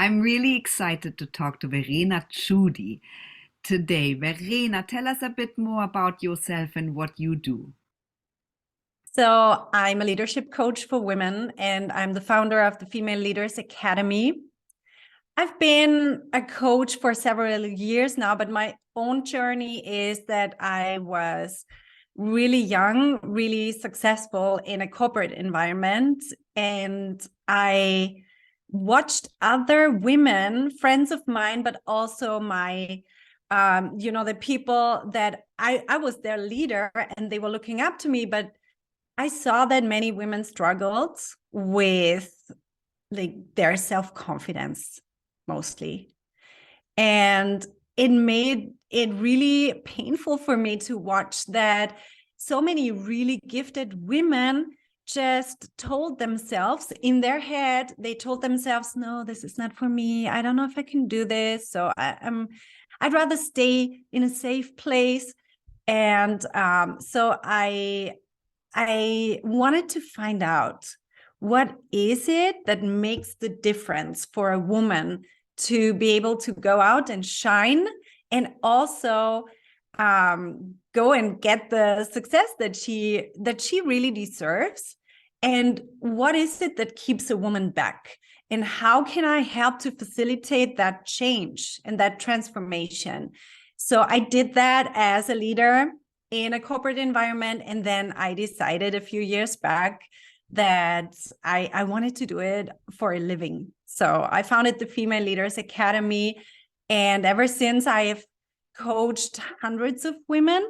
I'm really excited to talk to Verena Tschudi today. Verena, tell us a bit more about yourself and what you do. So I'm a leadership coach for women, and I'm the founder of the Female Leaders Academy. I've been a coach for several years now, but my own journey is that I was really young, really successful in a corporate environment. And I watched other women, friends of mine, but also my, the people that I was their leader and they were looking up to me. But I saw that many women struggled with their self-confidence mostly. And it made it really painful for me to watch that so many really gifted women just told themselves in their head, they told themselves, no, this is not for me. I don't know if I can do this. So I'd rather stay in a safe place. And so I wanted to find out, what is it that makes the difference for a woman to be able to go out and shine and also go and get the success that she really deserves? And what is it that keeps a woman back? And how can I help to facilitate that change and that transformation? So I did that as a leader in a corporate environment. And then I decided a few years back that I wanted to do it for a living. So I founded the Female Leaders Academy. And ever since, I have coached hundreds of women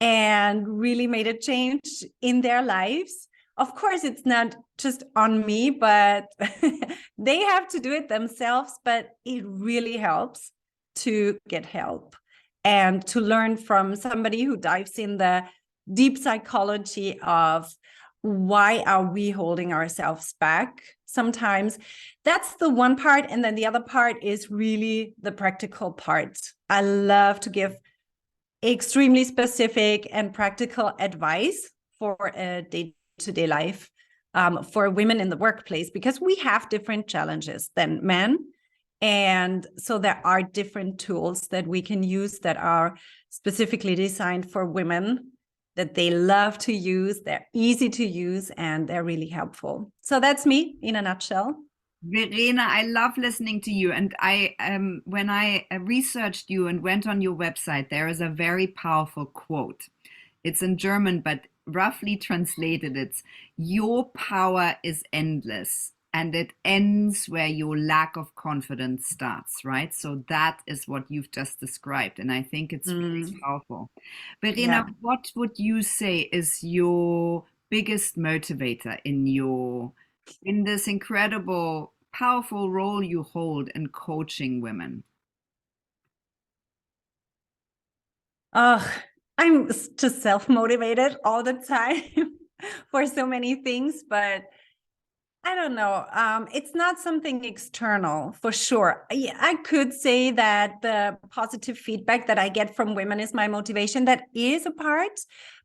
and really made a change in their lives. Of course, it's not just on me, but they have to do it themselves. But it really helps to get help and to learn from somebody who dives in the deep psychology of why are we holding ourselves back sometimes. That's the one part. And then the other part is really the practical part. I love to give extremely specific and practical advice for a day-to-day life for women in the workplace, because we have different challenges than men. And so there are different tools that we can use that are specifically designed for women, that they love to use, they're easy to use, and they're really helpful. So that's me in a nutshell. Verena, I love listening to you. And when I researched you and went on your website, there is a very powerful quote. It's in German, but roughly translated, it's "Your power is endless, and it ends where your lack of confidence starts," right? So that is what you've just described. And I think it's really powerful. Verena, Yeah. what would you say is your biggest motivator in this incredible, powerful role you hold in coaching women? Oh, I'm just self-motivated all the time for so many things, but I don't know. It's not something external for sure. I could say that the positive feedback that I get from women is my motivation. That is a part,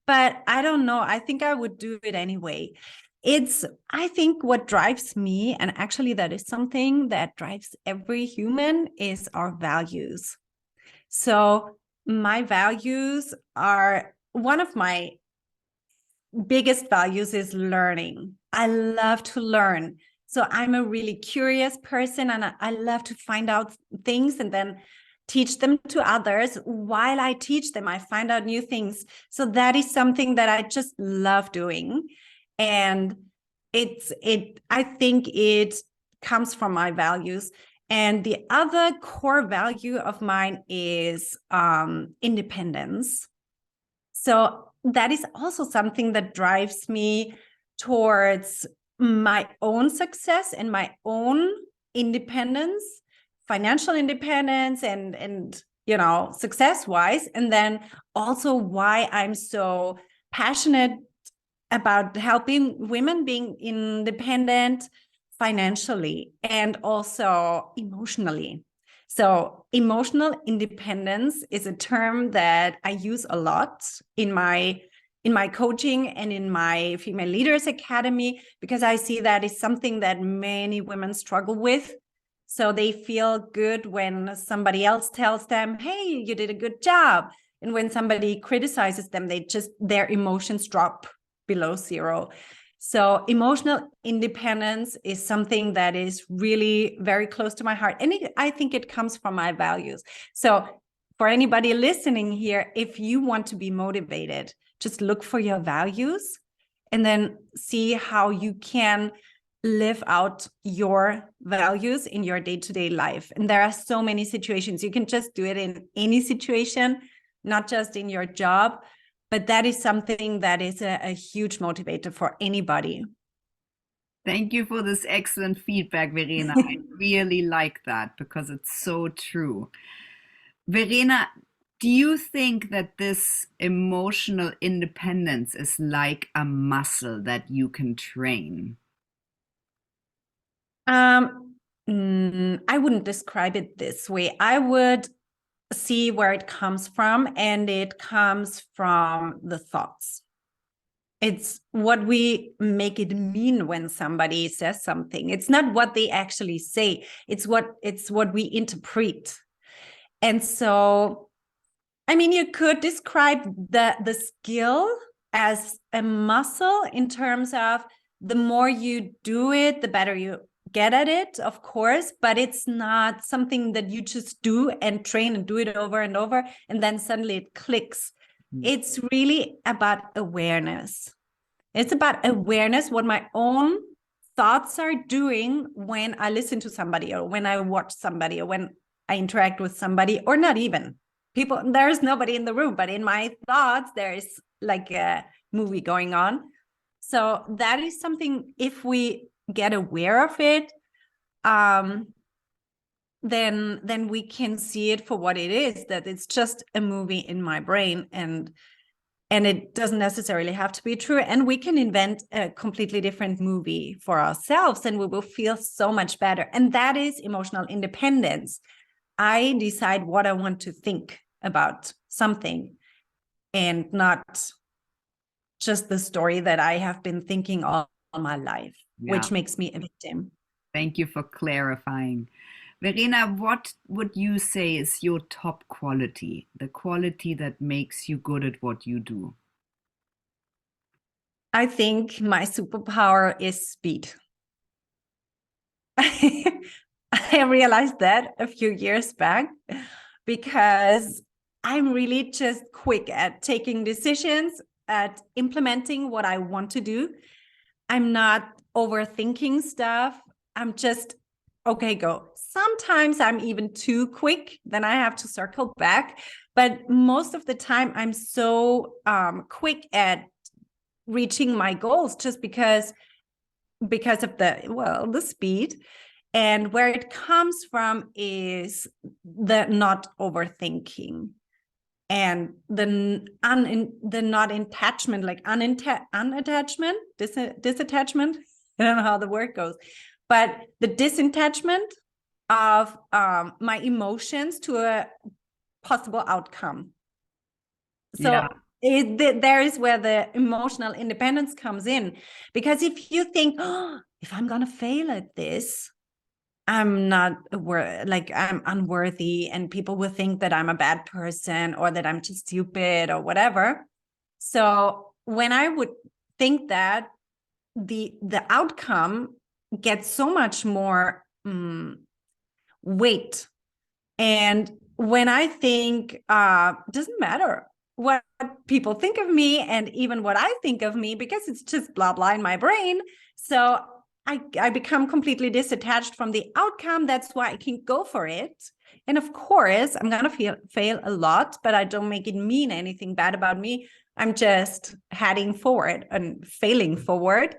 but I don't know. I think I would do it anyway. I think what drives me, and actually that is something that drives every human, is our values. So my values are, one of my biggest values is learning. I love to learn. So I'm a really curious person, and I love to find out things and then teach them to others. While I teach them, I find out new things. So that is something that I just love doing. And I think it comes from my values. And the other core value of mine is independence. So that is also something that drives me towards my own success and my own independence, financial independence, and success wise. And then also why I'm so passionate about helping women being independent financially and also emotionally. So emotional independence is a term that I use a lot in my coaching and in my Female Leaders Academy, because I see that is something that many women struggle with. So they feel good when somebody else tells them, hey, you did a good job. And when somebody criticizes them, their emotions drop below zero. So emotional independence is something that is really very close to my heart. And I think it comes from my values. So for anybody listening here, if you want to be motivated, just look for your values and then see how you can live out your values in your day-to-day life. And there are so many situations. You can just do it in any situation, not just in your job, but that is something that is a huge motivator for anybody. Thank you for this excellent feedback, Verena. I really like that because it's so true. Verena, do you think that this emotional independence is like a muscle that you can train? I wouldn't describe it this way. I would see where it comes from, and it comes from the thoughts. It's what we make it mean when somebody says something. It's not what they actually say. It's what we interpret. And so, I mean, you could describe the skill as a muscle in terms of the more you do it, the better you get at it, of course, but it's not something that you just do and train and do it over and over, and then suddenly it clicks. It's really about awareness. It's about awareness, what my own thoughts are doing when I listen to somebody or when I watch somebody or when I interact with somebody, or not even people. There's nobody in the room, but in my thoughts, there is like a movie going on. So that is something, if we get aware of it, then we can see it for what it is, that it's just a movie in my brain, and it doesn't necessarily have to be true. And we can invent a completely different movie for ourselves, and we will feel so much better. And that is emotional independence. I decide what I want to think about something, and not just the story that I have been thinking all my life, which makes me a victim. Thank you for clarifying. Verena, what would you say is your top quality, the quality that makes you good at what you do? I think my superpower is speed. I realized that a few years back because I'm really just quick at taking decisions, at implementing what I want to do. I'm not overthinking stuff. I'm just, okay, go. Sometimes I'm even too quick, then I have to circle back. But most of the time, I'm so quick at reaching my goals just because of the speed. And where it comes from is the not overthinking and the not attachment, like unattachment, disattachment. I don't know how the word goes, but the disattachment of my emotions to a possible outcome. So there is where the emotional independence comes in, because if you think, oh, if I'm gonna fail at this, I'm not I'm unworthy, and people will think that I'm a bad person or that I'm too stupid or whatever. So when I would think that, the outcome gets so much more weight. And when I think, doesn't matter what people think of me, and even what I think of me, because it's just blah blah in my brain. So I become completely disattached from the outcome. That's why I can go for it. And of course, I'm going to fail a lot, but I don't make it mean anything bad about me. I'm just heading forward and failing forward.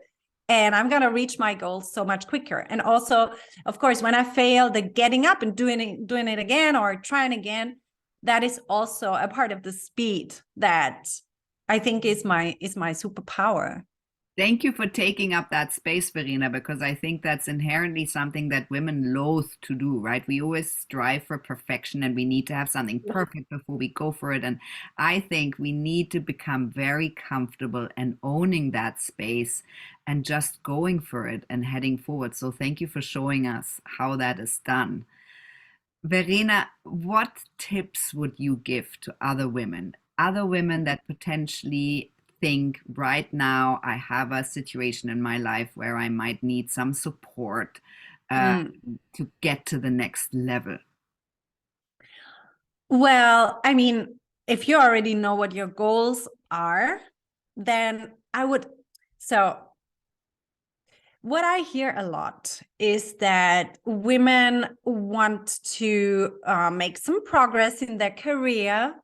And I'm going to reach my goals so much quicker. And also, of course, when I fail, the getting up and doing it again or trying again, that is also a part of the speed that I think is my superpower. Thank you for taking up that space, Verena, because I think that's inherently something that women loathe to do, right? We always strive for perfection and we need to have something perfect before we go for it. And I think we need to become very comfortable and owning that space and just going for it and heading forward. So thank you for showing us how that is done. Verena, what tips would you give to other women that potentially think right now I have a situation in my life where I might need some support uh, Mm. to get to the next level? Well, I mean, if you already know what your goals are, then I would. So, what I hear a lot is that women want to make some progress in their career,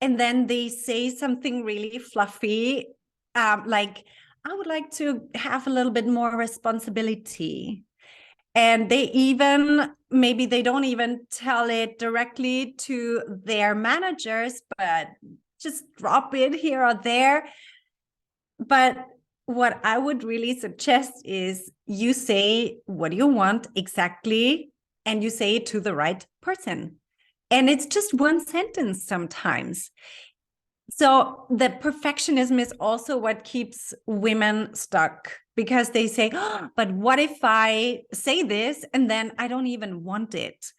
and then they say something really fluffy, like, I would like to have a little bit more responsibility. And they even, maybe they don't even tell it directly to their managers, but just drop it here or there. But what I would really suggest is you say what you want exactly, and you say it to the right person. And it's just one sentence sometimes. So the perfectionism is also what keeps women stuck, because they say, oh, but what if I say this and then I don't even want it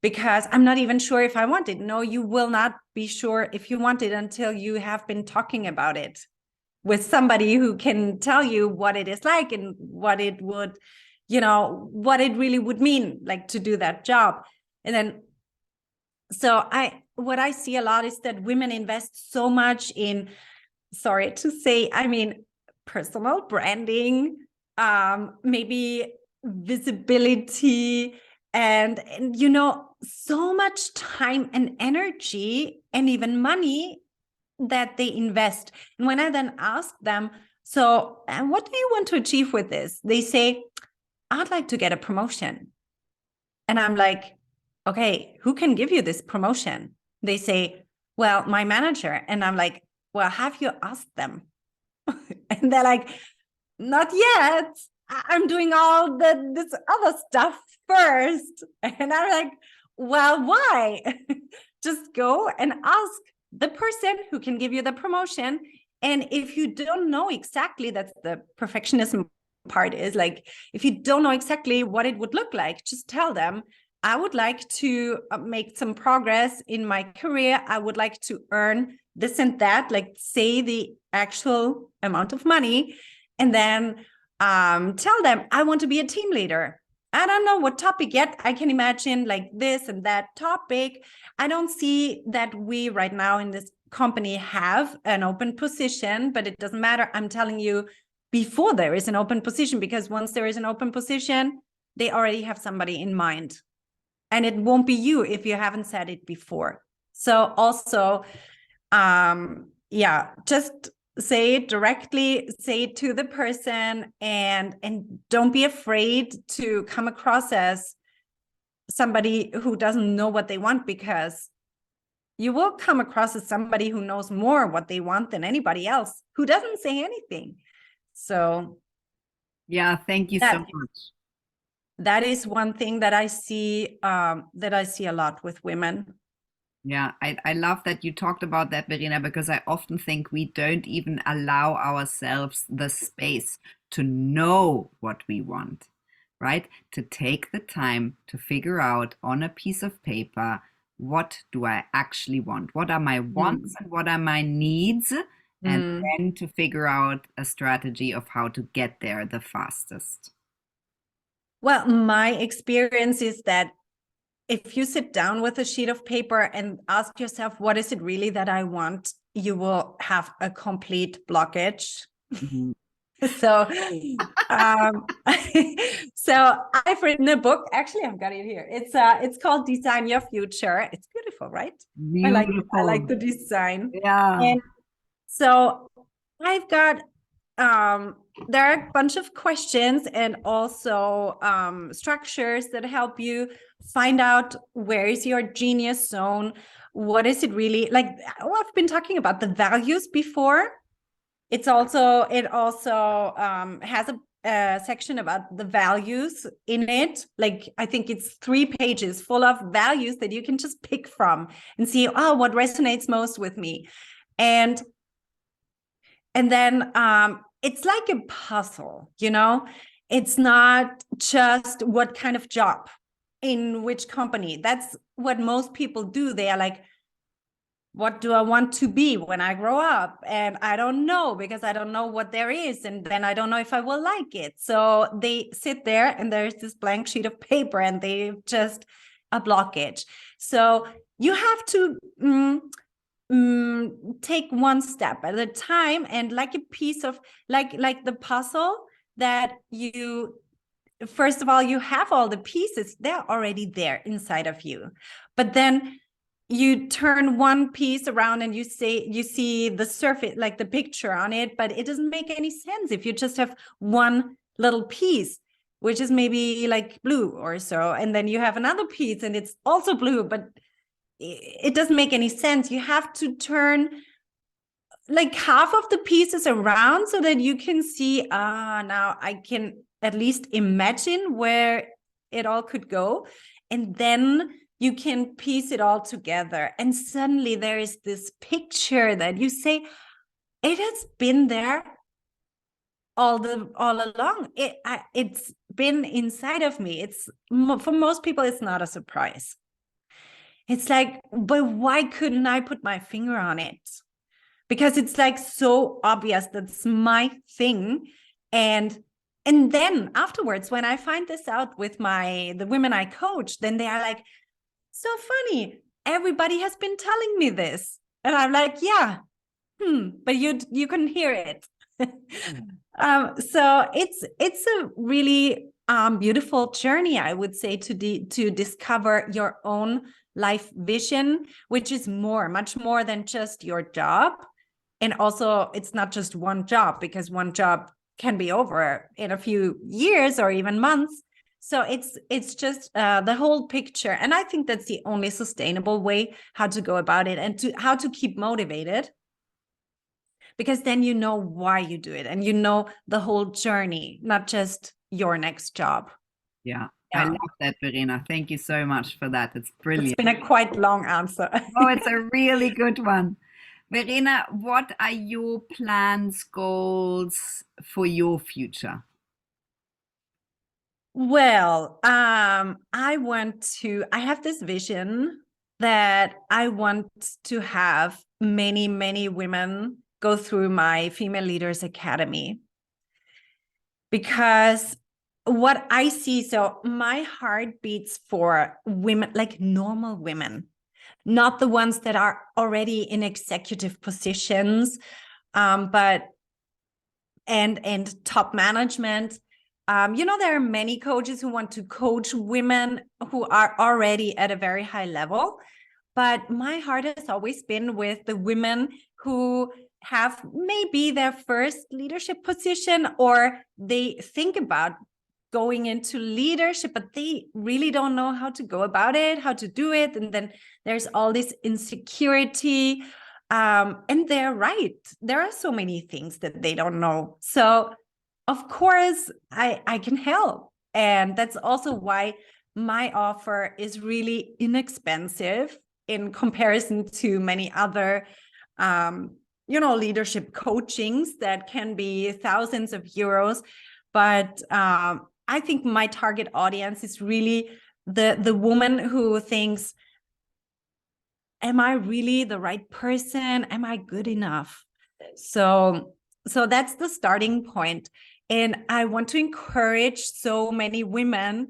because I'm not even sure if I want it? No, you will not be sure if you want it until you have been talking about it with somebody who can tell you what it is like and what it would, what it really would mean, like, to do that job. And then, so what I see a lot is that women invest so much in, sorry to say, I mean, personal branding, maybe visibility, and so much time and energy and even money that they invest. And when I then ask them, so, and what do you want to achieve with this? They say, I'd like to get a promotion. And I'm like, okay, who can give you this promotion? They say, well, my manager. And I'm like, well, have you asked them? And they're like, not yet. I'm doing all this other stuff first. And I'm like, well, why? Just go and ask the person who can give you the promotion. And if you don't know exactly, that's the perfectionism part, is like, if you don't know exactly what it would look like, just tell them, I would like to make some progress in my career. I would like to earn this and that, like, say the actual amount of money. And then tell them, I want to be a team leader. I don't know what topic yet. I can imagine like this and that topic. I don't see that we right now in this company have an open position, but it doesn't matter. I'm telling you before there is an open position, because once there is an open position, they already have somebody in mind. And it won't be you if you haven't said it before. So also, just say it directly, say it to the person, and don't be afraid to come across as somebody who doesn't know what they want, because you will come across as somebody who knows more what they want than anybody else who doesn't say anything. So Yeah, thank you so much. that is one thing that I see a lot with women. Yeah, I love that you talked about that, Verena, because I often think we don't even allow ourselves the space to know what we want, right? To take the time to figure out on a piece of paper, what do I actually want? What are my wants and what are my needs? And Mm. then to figure out a strategy of how to get there the fastest. Well, my experience is that if you sit down with a sheet of paper and ask yourself, what is it really that I want? You will have a complete blockage. Mhm. So, um, so I've written a book. Actually, I've got it here. It's called Design Your Future. It's beautiful, right? I like Beautiful. the design. Yeah. And so I've got there are a bunch of questions and also structures that help you find out where is your genius zone. What is it really like? Oh, I've been talking about the values before. it also has a section about the values in it. Like, I think it's 3 pages full of values that you can just pick from and see, oh, what resonates most with me. And then it's like a puzzle, you know. It's not just what kind of job in which company. That's what most people do. They are like, what do I want to be when I grow up? And I don't know, because I don't know what there is. And then I don't know if I will like it. So they sit there and there's this blank sheet of paper and they just a blockage. So you have to take one step at a time, and like a piece of like the puzzle that you, first of all, you have all the pieces, they're already there inside of you. But then you turn one piece around and you see the surface, like the picture on it, but it doesn't make any sense if you just have one little piece, which is maybe like blue or so. And then you have another piece and it's also blue, but it doesn't make any sense. You have to turn like half of the pieces around so that you can see, now I can at least imagine where it all could go. And then you can piece it all together. And suddenly there is this picture that you say, it has been there all along. It's been inside of me. It's, for most people, it's not a surprise. It's like, but why couldn't I put my finger on it? Because it's like so obvious that's my thing. And then afterwards, when I find this out with the women I coach, then they are like, so funny, everybody has been telling me this. And I'm like, yeah, but you couldn't hear it. So it's a really beautiful journey, I would say, to discover your own life vision, which is much more than just your job. And also, it's not just one job, because one job can be over in a few years or even months. So it's just the whole picture. And I think that's the only sustainable way how to go about it, and how to keep motivated. Because then you know why you do it, and you know the whole journey, not just your next job. Yeah. I love that, Verena. Thank you so much for that. It's brilliant. It's been a quite long answer. Oh, it's a really good one. Verena, what are your plans, goals for your future? Well, I have this vision that I want to have many, many women go through my Female Leaders Academy. Because what I see, so my heart beats for women, like normal women, not the ones that are already in executive positions, but top management. There are many coaches who want to coach women who are already at a very high level. But my heart has always been with the women who have maybe their first leadership position, or they think about going into leadership, but they really don't know how to go about it, how to do it. And then there's all this insecurity. And they're right. There are so many things that they don't know. So of course, I can help. And that's also why my offer is really inexpensive in comparison to many other, leadership coachings that can be thousands of euros. But I think my target audience is really the woman who thinks, am I really the right person? Am I good enough? So that's the starting point. And I want to encourage so many women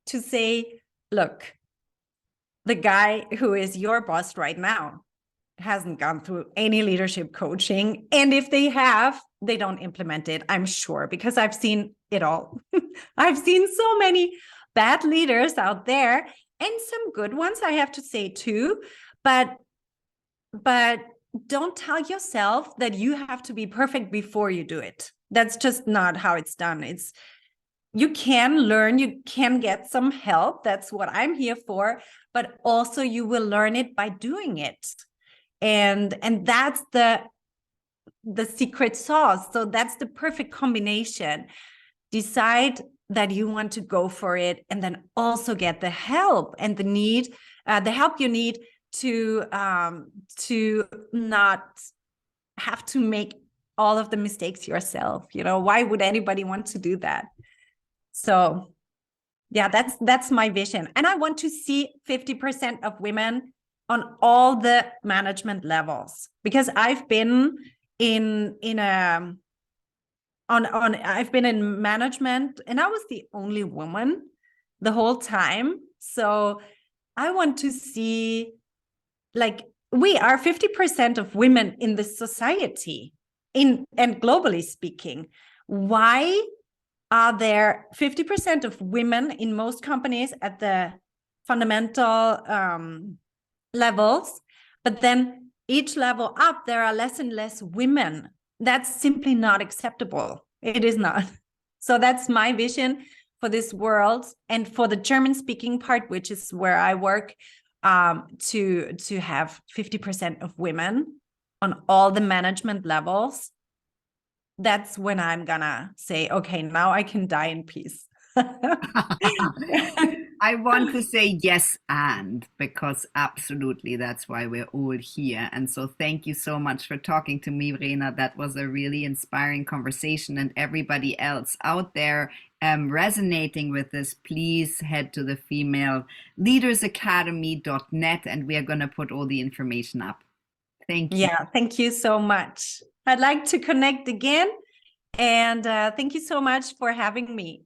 to say, look, the guy who is your boss right now hasn't gone through any leadership coaching. And if they have, they don't implement it, I'm sure, because I've seen it all. I've seen so many bad leaders out there, and some good ones, I have to say too. But don't tell yourself that you have to be perfect before you do it. That's just not how it's done. You can learn, you can get some help. That's what I'm here for. But also you will learn it by doing it. And that's the the secret sauce. So that's the perfect combination. Decide that you want to go for it, and then also get the help and the help you need to not have to make all of the mistakes yourself. Why would anybody want to do that? So yeah, that's my vision. And I want to see 50% of women on all the management levels, because I've been I've been in management, and I was the only woman the whole time. So I want to see, like, we are 50% of women in this society, and globally speaking. Why are there 50% of women in most companies at the fundamental levels, but then each level up, there are less and less women? That's simply not acceptable. It is not. So that's my vision for this world, and for the German-speaking part, which is where I work, to have 50% of women on all the management levels. That's when I'm gonna say, okay, now I can die in peace. I want to say yes, and because absolutely that's why we're all here. And so thank you so much for talking to me, Verena. That was a really inspiring conversation. And everybody else out there resonating with this, please head to the femaleleadersacademy.net, and we are going to put all the information up. Thank you. Yeah, thank you so much. I'd like to connect again. And thank you so much for having me.